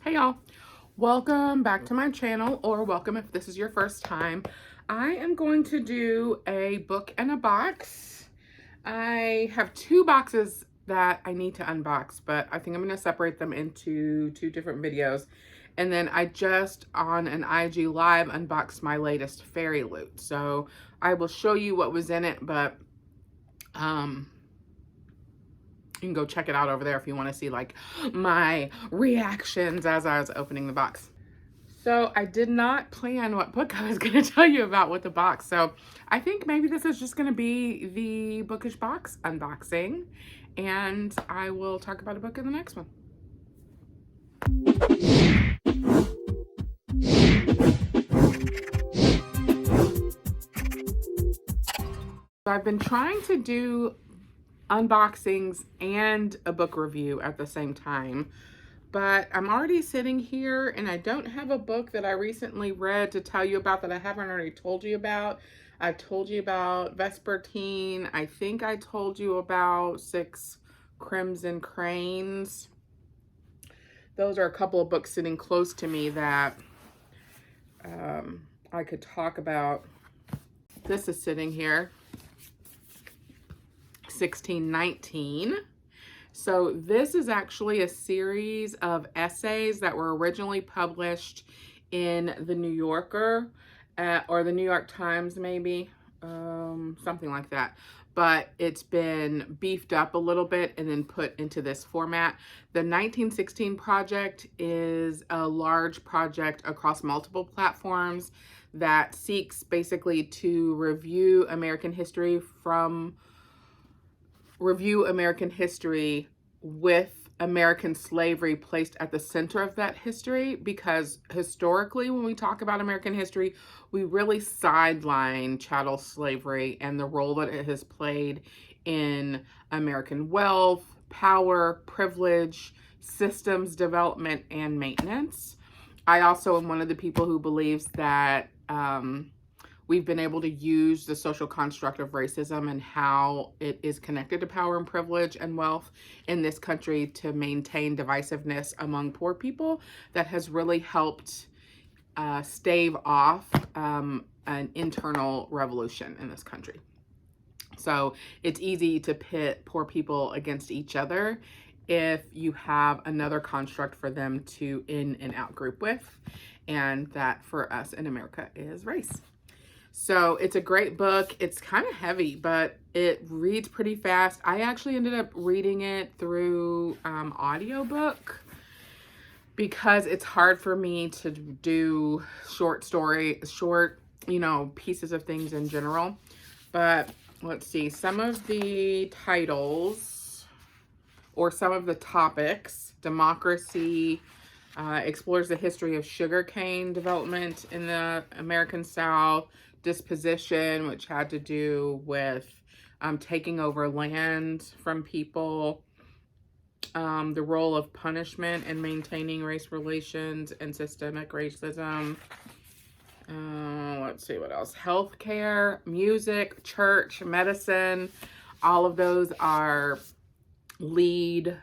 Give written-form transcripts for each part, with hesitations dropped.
Hey y'all, welcome back to my channel, or welcome if this is your first time. I am going to do a book and a box. I have two boxes that I need to unbox, but I think I'm going to separate them into two different videos. And then I just on an IG live unboxed my latest fairy loot. So I will show you what was in it, but you can go check it out over there if you want to see like my reactions as I was opening the box. So I did not plan what book I was going to tell you about with the box. So I think maybe this is just going to be the Bookish box unboxing, and I will talk about a book in the next one. So I've been trying to do unboxings and a book review at the same time, but I'm already sitting here and I don't have a book that I recently read to tell you about that I haven't already told you about. I told you about Vespertine. I think I told you about Six Crimson Cranes. Those are a couple of books sitting close to me that I could talk about. This is sitting here, 1619. So this is actually a series of essays that were originally published in the New Yorker or the New York Times, maybe, something like that. But it's been beefed up a little bit and then put into this format. The 1916 project is a large project across multiple platforms that seeks basically to review American history with American slavery placed at the center of that history, because historically when we talk about American history, we really sideline chattel slavery and the role that it has played in American wealth, power, privilege, systems development, and maintenance. I also am one of the people who believes that we've been able to use the social construct of racism and how it is connected to power and privilege and wealth in this country to maintain divisiveness among poor people that has really helped stave off an internal revolution in this country. So it's easy to pit poor people against each other if you have another construct for them to in and out group with, and that for us in America is race. So it's a great book. It's kind of heavy, but it reads pretty fast. I actually ended up reading it through audiobook because it's hard for me to do short, pieces of things in general. But let's see, some of the titles or some of the topics: democracy, explores the history of sugarcane development in the American South; disposition, which had to do with taking over land from people; the role of punishment in maintaining race relations and systemic racism. Let's see what else. Healthcare, music, church, medicine. All of those are lead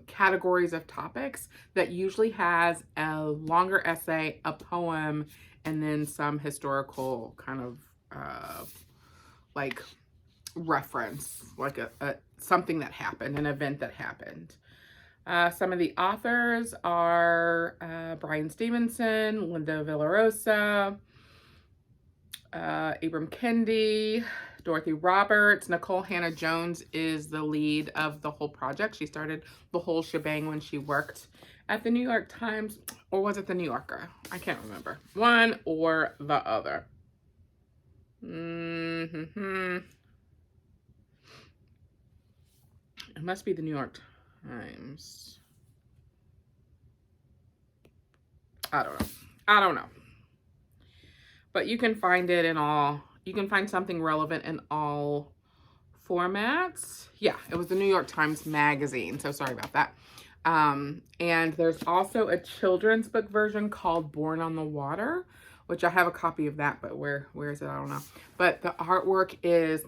categories of topics that usually has a longer essay, a poem, and then some historical kind of like reference, like a something that happened, an event that happened. Some of the authors are Brian Stevenson, Linda Villarosa, Ibram Kendi, Dorothy Roberts. Nicole Hannah-Jones is the lead of the whole project. She started the whole shebang when she worked at the New York Times, or was it the New Yorker? I can't remember. One or the other. It must be the New York Times. I don't know. But you can find it in all, you can find something relevant in all formats. Yeah, it was the New York Times Magazine, so sorry about that. And there's also a children's book version called Born on the Water, which I have a copy of that, but where is it? I don't know. But the artwork is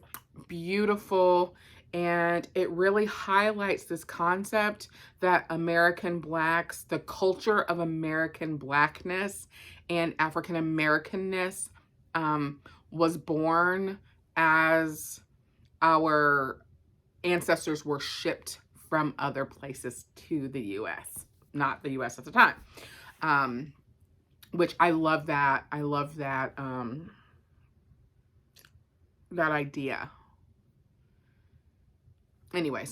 beautiful. And it really highlights this concept that American Blacks, the culture of American Blackness and African Americanness, was born as our ancestors were shipped from other places to the U.S., not the U.S. at the time. Which I love that. I love that, that idea. Anyways,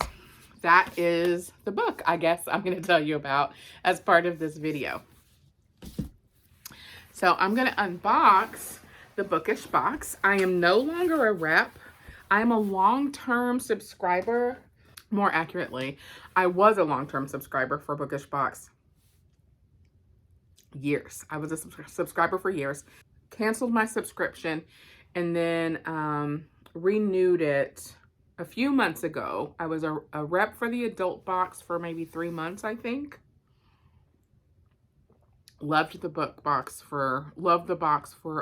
that is the book, I guess, I'm going to tell you about as part of this video. So I'm going to unbox the Bookish box. I am no longer a rep. I'm a long-term subscriber. More accurately, I was a long-term subscriber for Bookish box. Years. I was a subscriber for years. Canceled my subscription and then renewed it a few months ago. I was a rep for the adult box for maybe 3 months, I think. Loved the box for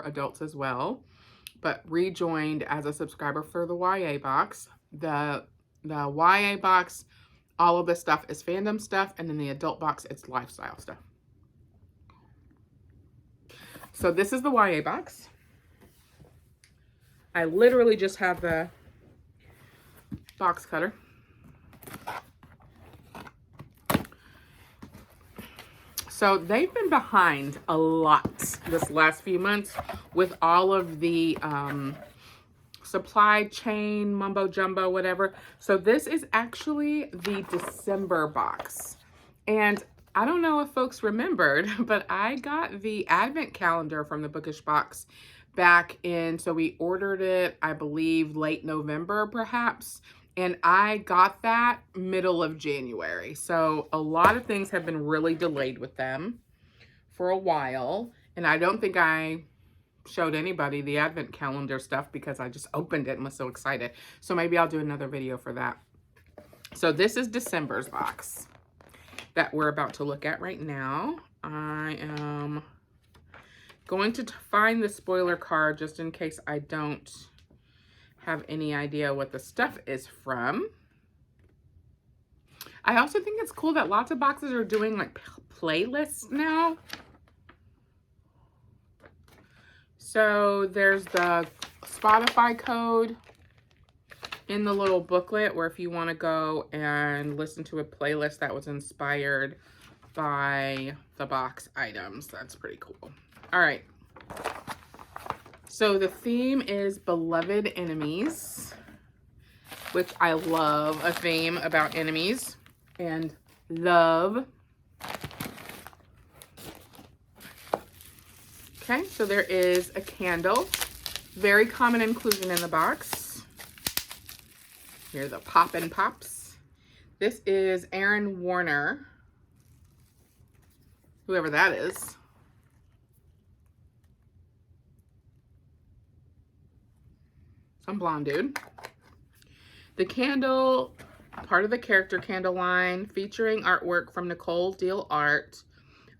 adults as well, but rejoined as a subscriber for the YA box. The YA box, all of this stuff is fandom stuff, and then the adult box, it's lifestyle stuff. So this is the YA box. I literally just have the box cutter. So they've been behind a lot this last few months with all of the supply chain mumbo jumbo, whatever. So this is actually the December box. And I don't know if folks remembered, but I got the advent calendar from the Bookish box back in, so we ordered it, I believe, late November perhaps. And I got that middle of January. So a lot of things have been really delayed with them for a while. And I don't think I showed anybody the advent calendar stuff because I just opened it and was so excited. So maybe I'll do another video for that. So this is December's box that we're about to look at right now. I am going to find the spoiler card just in case I don't have any idea what the stuff is from. I also think it's cool that lots of boxes are doing like playlists now. So there's the Spotify code in the little booklet where if you want to go and listen to a playlist that was inspired by the box items, that's pretty cool. All right. So the theme is beloved enemies, which I love a theme about enemies and love. Okay, so there is a candle. Very common inclusion in the box. Here are the Poppin' Pops. This is Aaron Warner, whoever that is. Some blonde dude. The candle, part of the character candle line, featuring artwork from Nicole Deal Art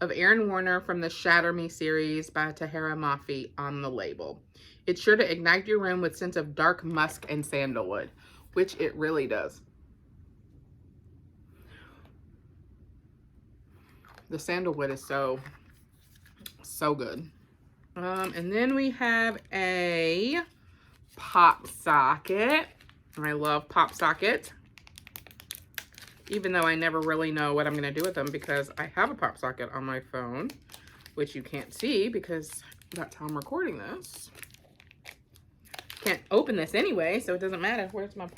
of Aaron Warner from the Shatter Me series by Tahara Mafi on the label. It's sure to ignite your room with scents of dark musk and sandalwood, which it really does. The sandalwood is so good. And then we have a pop socket. I love pop sockets, even though I never really know what I'm going to do with them because I have a pop socket on my phone, which you can't see because that's how I'm recording this. Can't open this anyway, so it doesn't matter. Where's my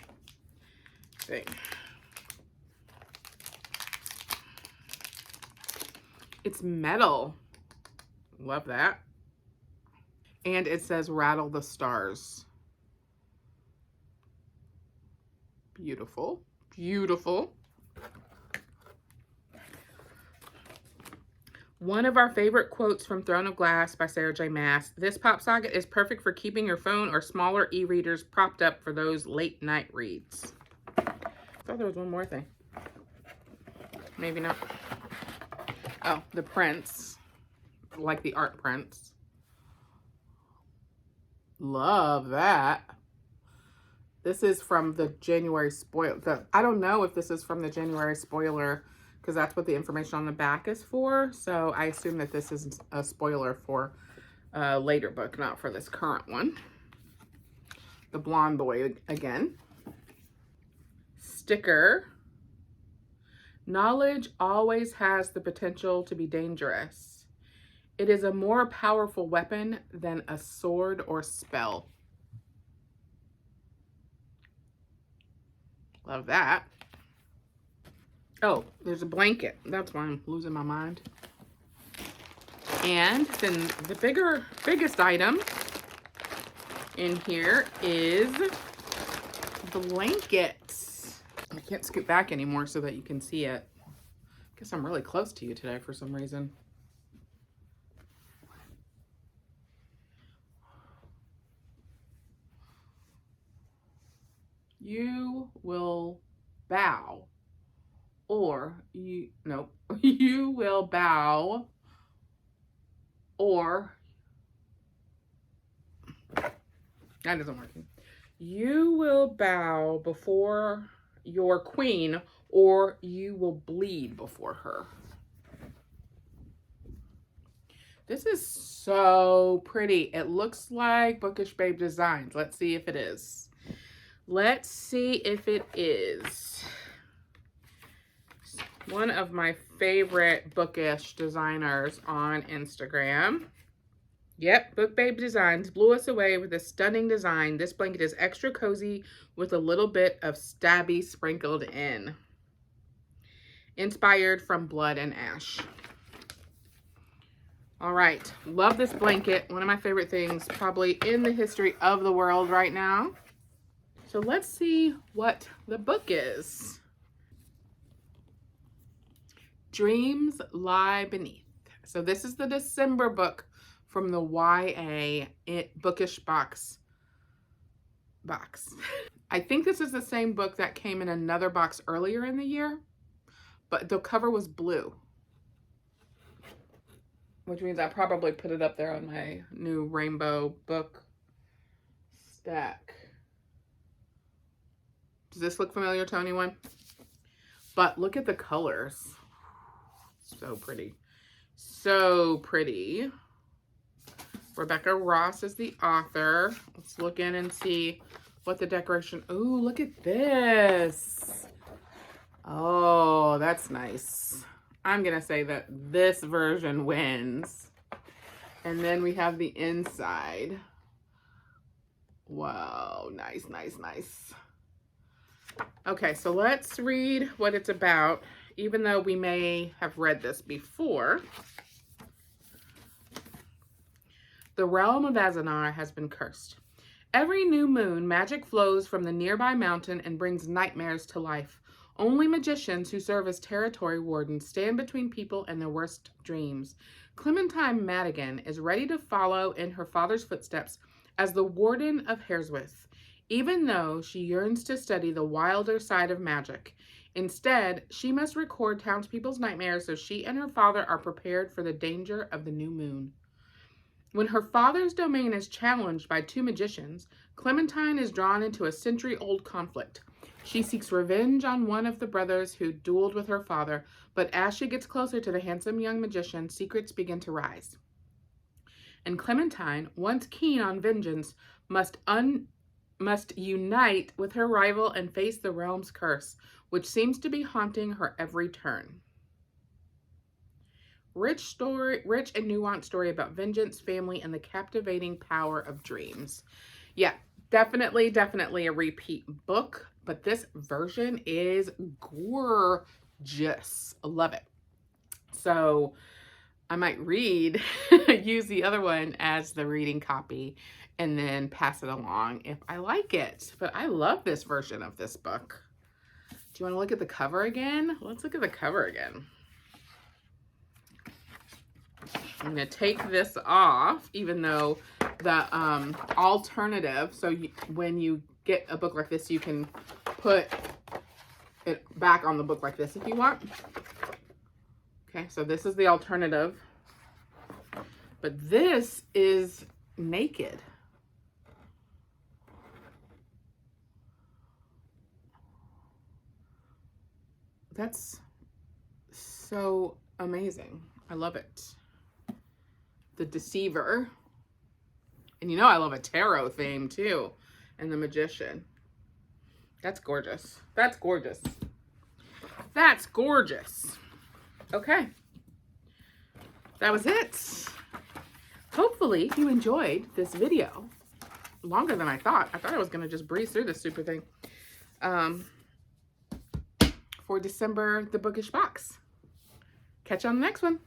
thing? It's metal. Love that. And it says rattle the stars. Beautiful. Beautiful. One of our favorite quotes from Throne of Glass by Sarah J. Maas. This pop socket is perfect for keeping your phone or smaller e-readers propped up for those late night reads. I thought there was one more thing. Maybe not. Oh, the prints. Like the art prints. Love that. This is from the January spoiler. I don't know if this is from the January spoiler because that's what the information on the back is for. So I assume that this is a spoiler for a later book, not for this current one. The Blonde Boy again. Sticker. Knowledge always has the potential to be dangerous. It is a more powerful weapon than a sword or spell. Love that. Oh, there's a blanket. That's why I'm losing my mind. And then the biggest item in here is blankets. I can't scoot back anymore so that you can see it. I guess I'm really close to you today for some reason. You will bow, or you will bow, or that isn't working. You will bow before your queen, or you will bleed before her. This is so pretty. It looks like Bookish Babe Designs. Let's see if it is. Let's see if it is. One of my favorite Bookish designers on Instagram. Yep, Book Babe Designs blew us away with a stunning design. This blanket is extra cozy with a little bit of stabby sprinkled in. Inspired from Blood and Ash. All right, love this blanket. One of my favorite things probably in the history of the world right now. So let's see what the book is. Dreams Lie Beneath. So this is the December book from the YA Bookish box. I think this is the same book that came in another box earlier in the year, but the cover was blue, which means I probably put it up there on my new rainbow book stack. Does this look familiar to anyone? But look at the colors. So pretty. So pretty. Rebecca Ross is the author. Let's look in and see what the decoration... Ooh, look at this. Oh, that's nice. I'm going to say that this version wins. And then we have the inside. Wow, nice, nice, nice. Okay, so let's read what it's about, even though we may have read this before. The realm of Azanar has been cursed. Every new moon, magic flows from the nearby mountain and brings nightmares to life. Only magicians who serve as territory wardens stand between people and their worst dreams. Clementine Madigan is ready to follow in her father's footsteps as the warden of Hareswith, even though she yearns to study the wilder side of magic. Instead, she must record townspeople's nightmares so she and her father are prepared for the danger of the new moon. When her father's domain is challenged by two magicians, Clementine is drawn into a century-old conflict. She seeks revenge on one of the brothers who dueled with her father, but as she gets closer to the handsome young magician, secrets begin to rise. And Clementine, once keen on vengeance, must unite with her rival and face the realm's curse, which seems to be haunting her every turn. Rich and nuanced story about vengeance, family, and the captivating power of dreams. Yeah, definitely a repeat book, but this version is gorgeous. I love it. So I might use the other one as the reading copy and then pass it along if I like it. But I love this version of this book. Do you want to look at the cover again? Let's look at the cover again. I'm going to take this off, even though the alternative, so when you get a book like this, you can put it back on the book like this if you want. Okay, so this is the alternative. But this is naked. That's so amazing. I love it. The Deceiver. And you know I love a tarot theme too. And the Magician. That's gorgeous. That's gorgeous. That's gorgeous. Okay. That was it. Hopefully you enjoyed this video. Longer than I thought. I thought I was going to just breeze through this stupid thing. For December, the Bookish box. Catch you on the next one.